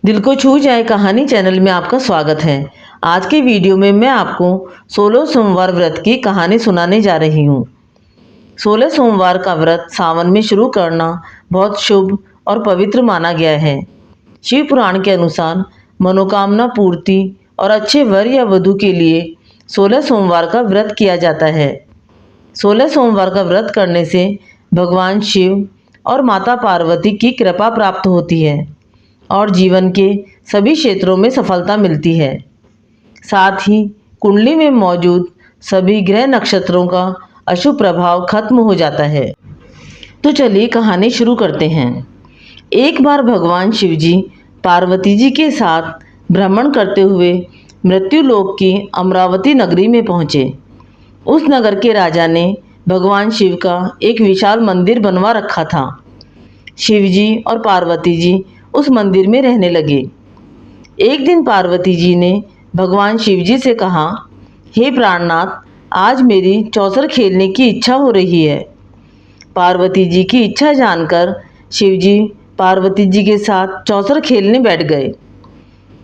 दिल को छू जाए कहानी चैनल में आपका स्वागत है। आज के वीडियो में मैं आपको 16 सोमवार व्रत की कहानी सुनाने जा रही हूँ। 16 सोमवार का व्रत सावन में शुरू करना बहुत शुभ और पवित्र माना गया है। शिव पुराण के अनुसार मनोकामना पूर्ति और अच्छे वर या वधु के लिए 16 सोमवार का व्रत किया जाता है। 16 सोमवार का व्रत करने से भगवान शिव और माता पार्वती की कृपा प्राप्त होती है और जीवन के सभी क्षेत्रों में सफलता मिलती है। साथ ही कुंडली में मौजूद सभी ग्रह नक्षत्रों का अशुभ प्रभाव खत्म हो जाता है। तो चलिए कहानी शुरू करते हैं। एक बार भगवान शिवजी पार्वती जी के साथ भ्रमण करते हुए मृत्युलोक की अमरावती नगरी में पहुँचे। उस नगर के राजा ने भगवान शिव का एक विशाल मंदिर बनवा रखा था। शिवजी और पार्वती जी उस मंदिर में रहने लगे। एक दिन पार्वती जी ने भगवान शिवजी से कहा, हे प्राणनाथ, आज मेरी चौसर खेलने की इच्छा हो रही है। पार्वती जी की इच्छा जानकर शिवजी पार्वती जी के साथ चौसर खेलने बैठ गए।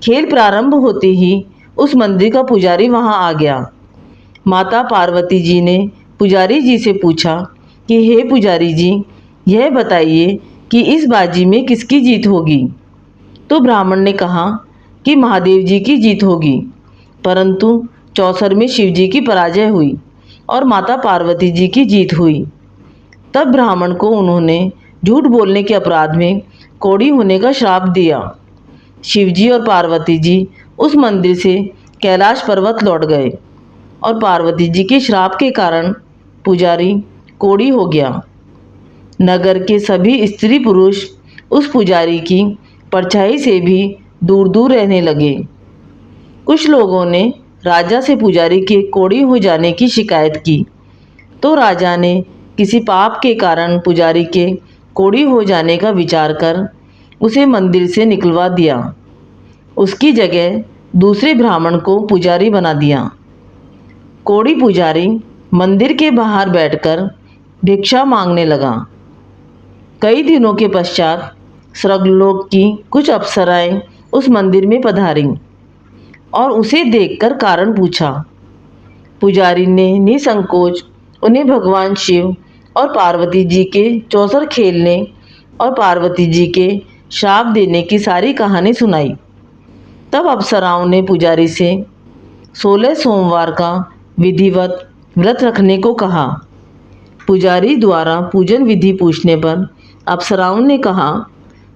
खेल प्रारंभ होते ही उस मंदिर का पुजारी वहां आ गया। माता पार्वती जी ने पुजारी जी से पूछा कि हे पुजारी जी, यह बताइए कि इस बाजी में किसकी जीत होगी। तो ब्राह्मण ने कहा कि महादेव जी की जीत होगी, परंतु चौसर में शिव जी की पराजय हुई और माता पार्वती जी की जीत हुई। तब ब्राह्मण को उन्होंने झूठ बोलने के अपराध में कोढ़ी होने का श्राप दिया। शिवजी और पार्वती जी उस मंदिर से कैलाश पर्वत लौट गए और पार्वती जी के श्राप के कारण पुजारी कोढ़ी हो गया। नगर के सभी स्त्री पुरुष उस पुजारी की परछाई से भी दूर दूर रहने लगे। कुछ लोगों ने राजा से पुजारी के कोढ़ी हो जाने की शिकायत की, तो राजा ने किसी पाप के कारण पुजारी के कोढ़ी हो जाने का विचार कर उसे मंदिर से निकलवा दिया। उसकी जगह दूसरे ब्राह्मण को पुजारी बना दिया। कोढ़ी पुजारी मंदिर के बाहर बैठकर भिक्षा मांगने लगा। कई दिनों के पश्चात स्वर्गलोक की कुछ अप्सराएं उस मंदिर में पधारीं और उसे देखकर कारण पूछा। पुजारी ने निसंकोच उन्हें भगवान शिव और पार्वती जी के चौसर खेलने और पार्वती जी के श्राप देने की सारी कहानी सुनाई। तब अप्सराओं ने पुजारी से 16 सोमवार का विधिवत व्रत रखने को कहा। पुजारी द्वारा पूजन विधि पूछने पर अप्सराओं ने कहा,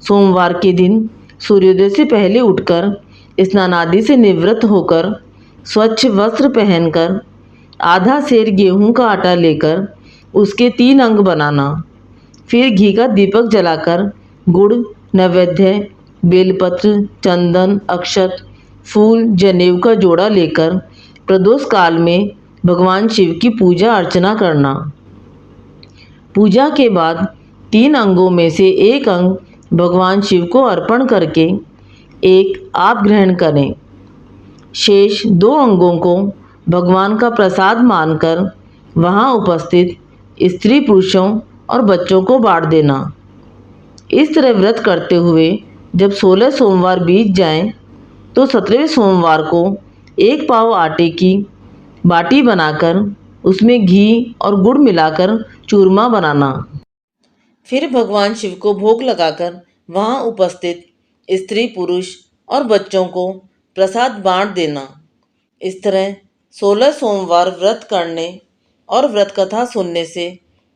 सोमवार के दिन सूर्योदय से पहले उठकर स्नान आदि से निवृत्त होकर स्वच्छ वस्त्र पहनकर आधा सेर गेहूं का आटा लेकर उसके 3 अंग बनाना, फिर घी का दीपक जलाकर गुड़, नैवेद्य, बेलपत्र, चंदन, अक्षत, फूल, जनेऊ का जोड़ा लेकर प्रदोष काल में भगवान शिव की पूजा अर्चना करना। पूजा के बाद 3 अंगों में से एक अंग भगवान शिव को अर्पण करके एक आप ग्रहण करें। शेष 2 अंगों को भगवान का प्रसाद मानकर वहां उपस्थित स्त्री पुरुषों और बच्चों को बांट देना। इस तरह व्रत करते हुए जब 16 सोमवार बीत जाएं, तो 17वें सोमवार को 1 पाव आटे की बाटी बनाकर उसमें घी और गुड़ मिलाकर चूरमा बनाना। फिर भगवान शिव को भोग लगाकर वहां उपस्थित स्त्री पुरुष और बच्चों को प्रसाद बांट देना। इस तरह 16 सोमवार व्रत करने और व्रत कथा सुनने से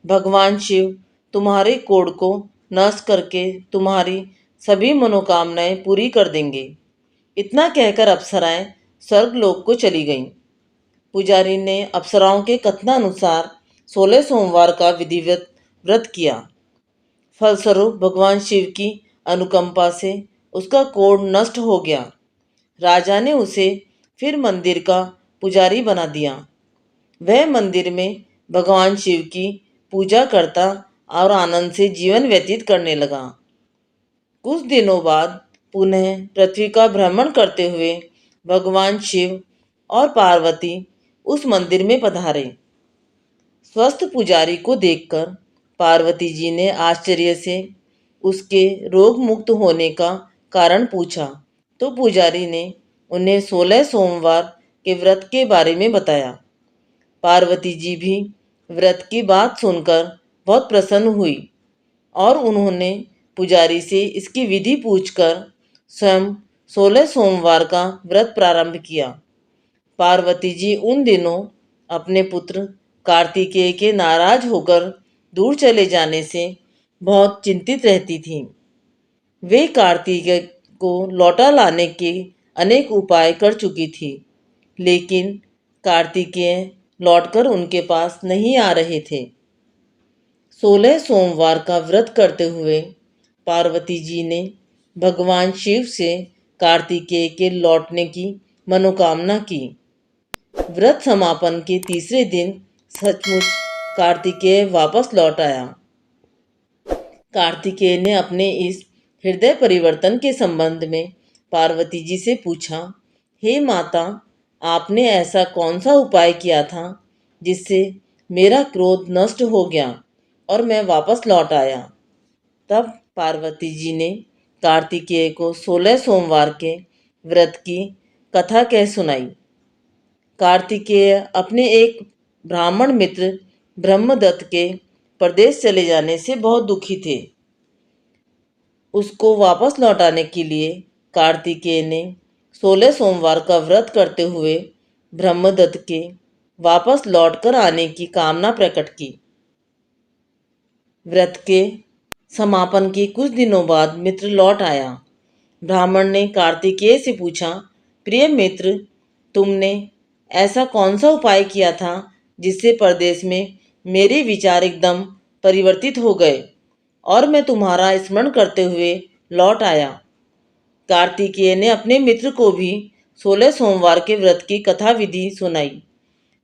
भगवान शिव तुम्हारे कोढ़ को नष्ट करके तुम्हारी सभी मनोकामनाएं पूरी कर देंगे। इतना कहकर अप्सराएं स्वर्गलोक को चली गईं। पुजारी ने अप्सराओं के कथनानुसार 16 सोमवार का विधिवत व्रत किया। फलस्वरूप भगवान शिव की अनुकंपा से उसका कोढ़ नष्ट हो गया। राजा ने उसे फिर मंदिर का पुजारी बना दिया। वह मंदिर में भगवान शिव की पूजा करता और आनंद से जीवन व्यतीत करने लगा। कुछ दिनों बाद पुनः पृथ्वी का भ्रमण करते हुए भगवान शिव और पार्वती उस मंदिर में पधारे। स्वस्थ पुजारी को देखकर पार्वती जी ने आश्चर्य से उसके रोग मुक्त होने का कारण पूछा तो पुजारी ने उन्हें 16 सोमवार के व्रत के बारे में बताया। पार्वती जी भी व्रत की बात सुनकर बहुत प्रसन्न हुई और उन्होंने पुजारी से इसकी विधि पूछकर स्वयं 16 सोमवार का व्रत प्रारंभ किया। पार्वती जी उन दिनों अपने पुत्र कार्तिकेय के नाराज होकर दूर चले जाने से बहुत चिंतित रहती थीं। वे कार्तिकेय को लौटा लाने के अनेक उपाय कर चुकी थी, लेकिन कार्तिकेय लौटकर उनके पास नहीं आ रहे थे। 16 सोमवार का व्रत करते हुए पार्वती जी ने भगवान शिव से कार्तिकेय के लौटने की मनोकामना की। व्रत समापन के तीसरे दिन सचमुच कार्तिकेय वापस लौट आया। कार्तिकेय ने अपने इस हृदय परिवर्तन के संबंध में पार्वती जी से पूछा, हे माता, आपने ऐसा कौन सा उपाय किया था जिससे मेरा क्रोध नष्ट हो गया और मैं वापस लौट आया। तब पार्वती जी ने कार्तिकेय को 16 सोमवार के व्रत की कथा कह सुनाई। कार्तिकेय अपने एक ब्राह्मण मित्र ब्रह्मदत्त के प्रदेश चले जाने से बहुत दुखी थे। उसको वापस लौटाने के लिए कार्तिकेय ने 16 सोमवार का व्रत करते हुए ब्रह्मदत्त के वापस लौटकर आने की कामना प्रकट की। व्रत के समापन के कुछ दिनों बाद मित्र लौट आया। ब्राह्मण ने कार्तिकेय से पूछा, प्रिय मित्र, तुमने ऐसा कौन सा उपाय किया था जिससे परदेश में मेरे विचार एकदम परिवर्तित हो गए और मैं तुम्हारा स्मरण करते हुए लौट आया। कार्तिकेय ने अपने मित्र को भी 16 सोमवार के व्रत की कथा विधि सुनाई।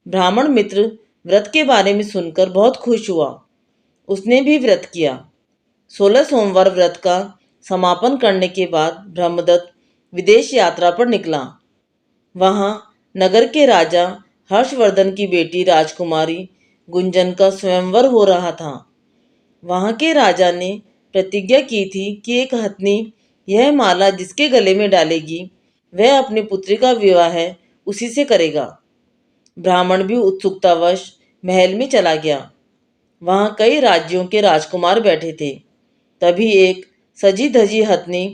ब्राह्मण मित्र व्रत के बारे में सुनकर बहुत खुश हुआ। उसने भी व्रत किया। 16 सोमवार व्रत का समापन करने के बाद ब्रह्मदत्त विदेश यात्रा पर निकला। वहाँ नगर के राजा हर्षवर्धन की बेटी राजकुमारी गुंजन का स्वयंवर हो रहा था। वहाँ के राजा ने प्रतिज्ञा की थी कि एक हथनी यह माला जिसके गले में डालेगी वह अपनी पुत्री का विवाह उसी से करेगा। ब्राह्मण भी उत्सुकतावश महल में चला गया। वहाँ कई राज्यों के राजकुमार बैठे थे। तभी एक सजी धजी हथनी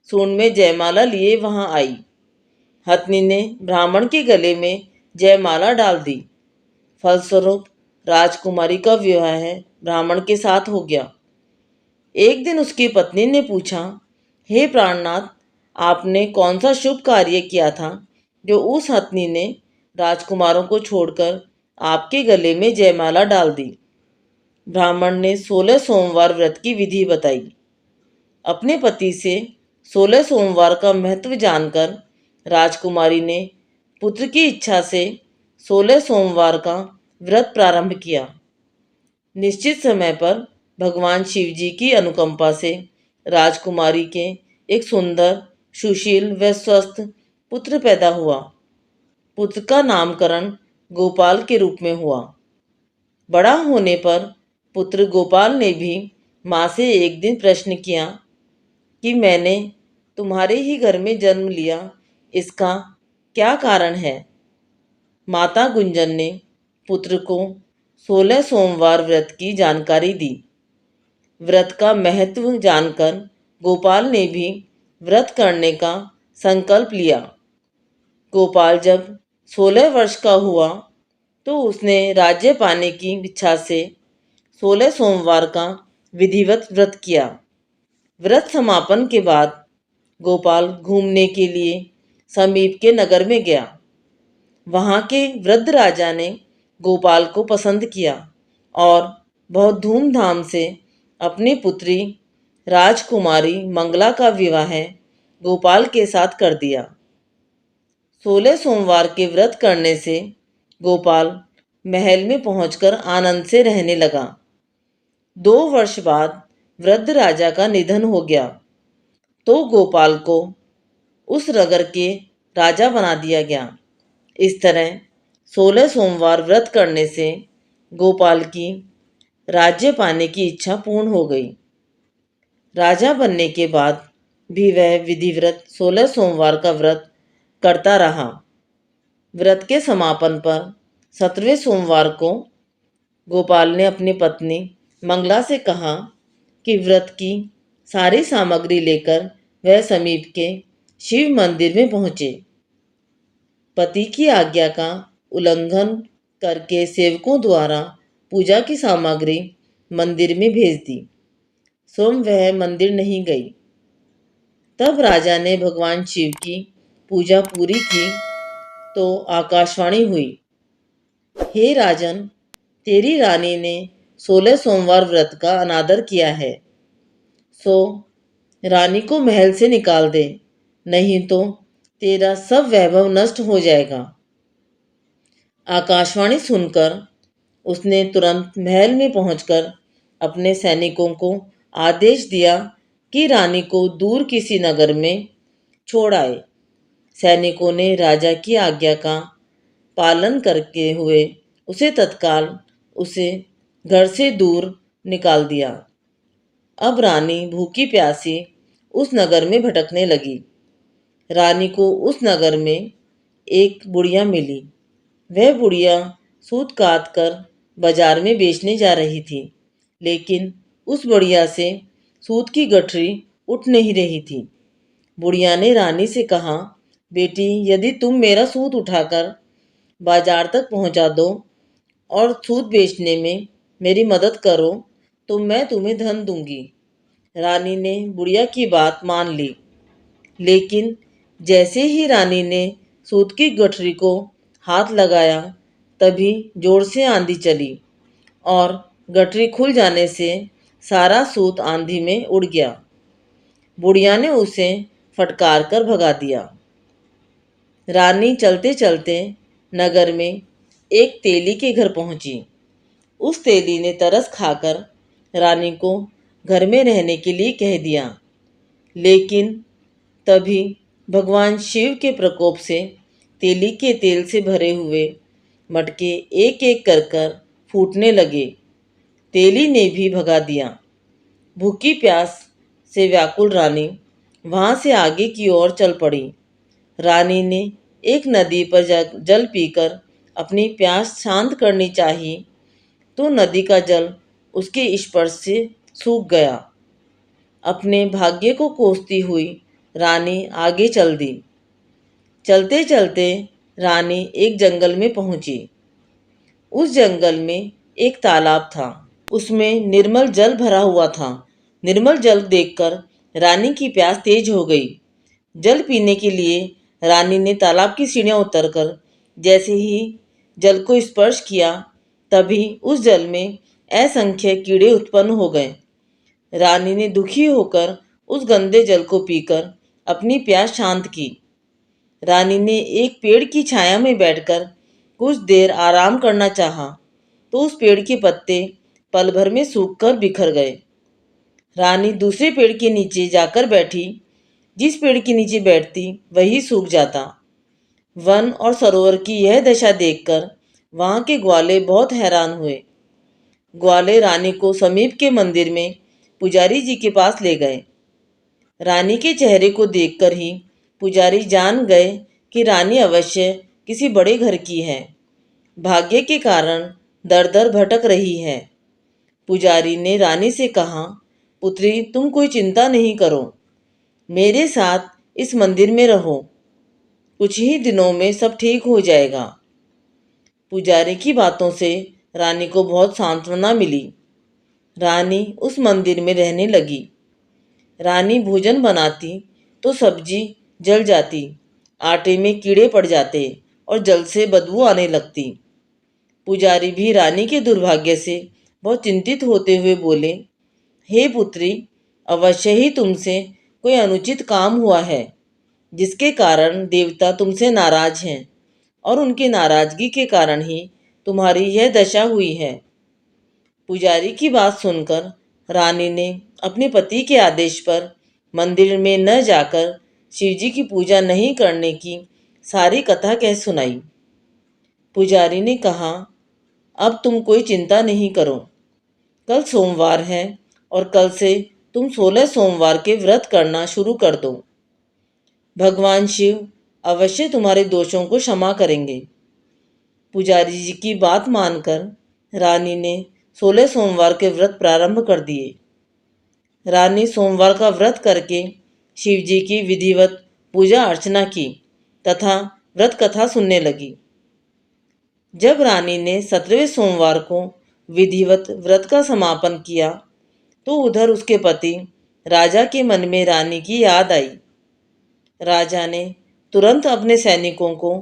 सूंड में जयमाला लिए वहाँ आई। हथनी ने ब्राह्मण के गले में जयमाला डाल दी। फलस्वरूप राजकुमारी का विवाह ब्राह्मण के साथ हो गया। एक दिन उसकी पत्नी ने पूछा, हे प्राणनाथ, आपने कौन सा शुभ कार्य किया था जो उस हथनी ने राजकुमारों को छोड़कर आपके गले में जयमाला डाल दी। ब्राह्मण ने 16 सोमवार व्रत की विधि बताई। अपने पति से 16 सोमवार का महत्व जानकर राजकुमारी ने पुत्र की इच्छा से 16 सोमवार का व्रत प्रारंभ किया। निश्चित समय पर भगवान शिव जी की अनुकंपा से राजकुमारी के एक सुंदर, सुशील व स्वस्थ पुत्र पैदा हुआ। पुत्र का नामकरण गोपाल के रूप में हुआ। बड़ा होने पर पुत्र गोपाल ने भी माँ से एक दिन प्रश्न किया कि मैंने तुम्हारे ही घर में जन्म लिया, इसका क्या कारण है। माता गुंजन ने पुत्र को 16 सोमवार व्रत की जानकारी दी। व्रत का महत्व जानकर गोपाल ने भी व्रत करने का संकल्प लिया। गोपाल जब 16 वर्ष का हुआ तो उसने राज्य पाने की इच्छा से 16 सोमवार का विधिवत व्रत किया। व्रत समापन के बाद गोपाल घूमने के लिए समीप के नगर में गया। वहाँ के वृद्ध राजा ने गोपाल को पसंद किया और बहुत धूमधाम से अपनी पुत्री राजकुमारी मंगला का विवाह गोपाल के साथ कर दिया। 16 सोमवार के व्रत करने से गोपाल महल में पहुंचकर आनंद से रहने लगा। 2 वर्ष बाद वृद्ध राजा का निधन हो गया तो गोपाल को उस नगर के राजा बना दिया गया। इस तरह 16 सोमवार व्रत करने से गोपाल की राज्य पाने की इच्छा पूर्ण हो गई। राजा बनने के बाद भी वह विधिव्रत 16 सोमवार का व्रत करता रहा। व्रत के समापन पर 17वें सोमवार को गोपाल ने अपनी पत्नी मंगला से कहा कि व्रत की सारी सामग्री लेकर वह समीप के शिव मंदिर में पहुंचे। पति की आज्ञा का उल्लंघन करके सेवकों द्वारा पूजा की सामग्री मंदिर में भेज दी। स्वयं वह मंदिर नहीं गई। तब राजा ने भगवान शिव की पूजा पूरी की तो आकाशवाणी हुई, हे राजन, तेरी रानी ने 16 सोमवार व्रत का अनादर किया है, सो रानी को महल से निकाल दे, नहीं तो तेरा सब वैभव नष्ट हो जाएगा। आकाशवाणी सुनकर उसने तुरंत महल में पहुंचकर अपने सैनिकों को आदेश दिया कि रानी को दूर किसी नगर में छोड़ आए। सैनिकों ने राजा की आज्ञा का पालन करते हुए उसे घर से दूर निकाल दिया। अब रानी भूखी प्यासी उस नगर में भटकने लगी। रानी को उस नगर में एक बुढ़िया मिली। वह बुढ़िया सूत काट कर बाजार में बेचने जा रही थी, लेकिन उस बुढ़िया से सूत की गठरी उठ नहीं रही थी। बुढ़िया ने रानी से कहा, बेटी, यदि तुम मेरा सूत उठाकर बाजार तक पहुंचा दो और सूत बेचने में मेरी मदद करो तो मैं तुम्हें धन दूंगी। रानी ने बुढ़िया की बात मान ली, लेकिन जैसे ही रानी ने सूत की गठरी को हाथ लगाया, तभी जोर से आंधी चली और गठरी खुल जाने से सारा सूत आंधी में उड़ गया। बुढ़िया ने उसे फटकार कर भगा दिया। रानी चलते चलते नगर में एक तेली के घर पहुंची। उस तेली ने तरस खाकर रानी को घर में रहने के लिए कह दिया, लेकिन तभी भगवान शिव के प्रकोप से तेली के तेल से भरे हुए मटके एक एक कर फूटने लगे। तेली ने भी भगा दिया। भूखी प्यास से व्याकुल रानी वहां से आगे की ओर चल पड़ी। रानी ने एक नदी पर जल पीकर अपनी प्यास शांत करनी चाहिए तो नदी का जल उसके स्पर्श से सूख गया। अपने भाग्य को कोसती हुई रानी आगे चल दी। चलते चलते रानी एक जंगल में पहुंची। उस जंगल में एक तालाब था। उसमें निर्मल जल भरा हुआ था। निर्मल जल देखकर रानी की प्यास तेज हो गई। जल पीने के लिए रानी ने तालाब की सीढ़ियां उतरकर जैसे ही जल को स्पर्श किया, तभी उस जल में असंख्य कीड़े उत्पन्न हो गए। रानी ने दुखी होकर उस गंदे जल को पीकर अपनी प्यास शांत की। रानी ने एक पेड़ की छाया में बैठकर कुछ देर आराम करना चाहा, तो उस पेड़ के पत्ते पल भर में सूखकर बिखर गए। रानी दूसरे पेड़ के नीचे जाकर बैठी। जिस पेड़ के नीचे बैठती वही सूख जाता। वन और सरोवर की यह दशा देखकर वहां के ग्वाले बहुत हैरान हुए। ग्वाले रानी को समीप के मंदिर में पुजारी जी के पास ले गए। रानी के चेहरे को देखकर ही पुजारी जान गए कि रानी अवश्य किसी बड़े घर की है। भाग्य के कारण दर दर भटक रही है। पुजारी ने रानी से कहा, पुत्री, तुम कोई चिंता नहीं करो, मेरे साथ इस मंदिर में रहो, कुछ ही दिनों में सब ठीक हो जाएगा। पुजारी की बातों से रानी को बहुत सांत्वना मिली। रानी उस मंदिर में रहने लगी। रानी भोजन बनाती तो सब्जी जल जाती, आटे में कीड़े पड़ जाते और जल से बदबू आने लगती। पुजारी भी रानी के दुर्भाग्य से बहुत चिंतित होते हुए बोले, हे पुत्री, अवश्य ही तुमसे कोई अनुचित काम हुआ है, जिसके कारण देवता तुमसे नाराज हैं और उनकी नाराजगी के कारण ही तुम्हारी यह दशा हुई है। पुजारी की बात सुनकर रानी ने अपने पति के आदेश पर मंदिर में न जाकर शिवजी की पूजा नहीं करने की सारी कथा कह सुनाई। पुजारी ने कहा, अब तुम कोई चिंता नहीं करो, कल सोमवार है और कल से तुम 16 सोमवार के व्रत करना शुरू कर दो। भगवान शिव अवश्य तुम्हारे दोषों को क्षमा करेंगे। पुजारी जी की बात मानकर रानी ने 16 सोमवार के व्रत प्रारंभ कर दिए। रानी सोमवार का व्रत करके शिव जी की विधिवत पूजा अर्चना की तथा व्रत कथा सुनने लगी। जब रानी ने 17वें सोमवार को विधिवत व्रत का समापन किया तो उधर उसके पति राजा के मन में रानी की याद आई। राजा ने तुरंत अपने सैनिकों को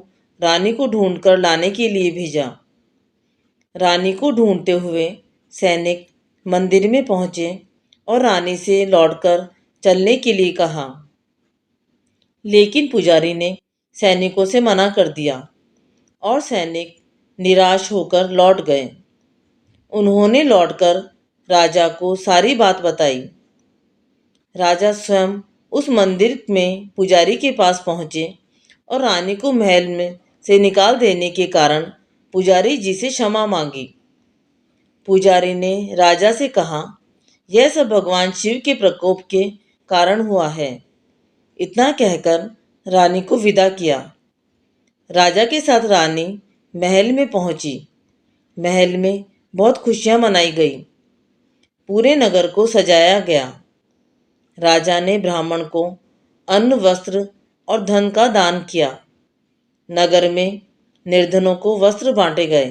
रानी को ढूंढकर लाने के लिए भेजा। रानी को ढूंढते हुए सैनिक मंदिर में पहुंचे और रानी से लौटकर चलने के लिए कहा, लेकिन पुजारी ने सैनिकों से मना कर दिया और सैनिक निराश होकर लौट गए। उन्होंने लौटकर राजा को सारी बात बताई। राजा स्वयं उस मंदिर में पुजारी के पास पहुंचे और रानी को महल में से निकाल देने के कारण पुजारी जी से क्षमा मांगी। पुजारी ने राजा से कहा, यह सब भगवान शिव के प्रकोप के कारण हुआ है। इतना कहकर रानी को विदा किया। राजा के साथ रानी महल में पहुंची। महल में बहुत खुशियां मनाई गई। पूरे नगर को सजाया गया। राजा ने ब्राह्मण को अन्न, वस्त्र और धन का दान किया। नगर में निर्धनों को वस्त्र बांटे गए।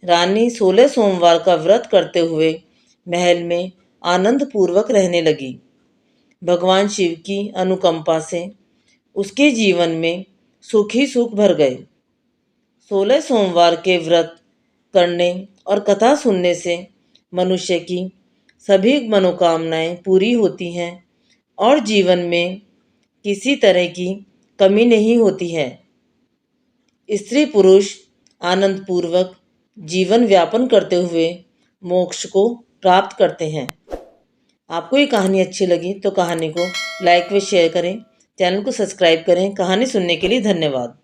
रानी 16 सोमवार का व्रत करते हुए महल में आनंद पूर्वक रहने लगी। भगवान शिव की अनुकंपा से उसके जीवन में सुख ही सुख भर गए। 16 सोमवार के व्रत करने और कथा सुनने से मनुष्य की सभी मनोकामनाएं पूरी होती हैं और जीवन में किसी तरह की कमी नहीं होती है। स्त्री पुरुष आनंद पूर्वक जीवन व्यापन करते हुए मोक्ष को प्राप्त करते हैं। आपको ये कहानी अच्छी लगी तो कहानी को लाइक व शेयर करें। चैनल को सब्सक्राइब करें। कहानी सुनने के लिए धन्यवाद।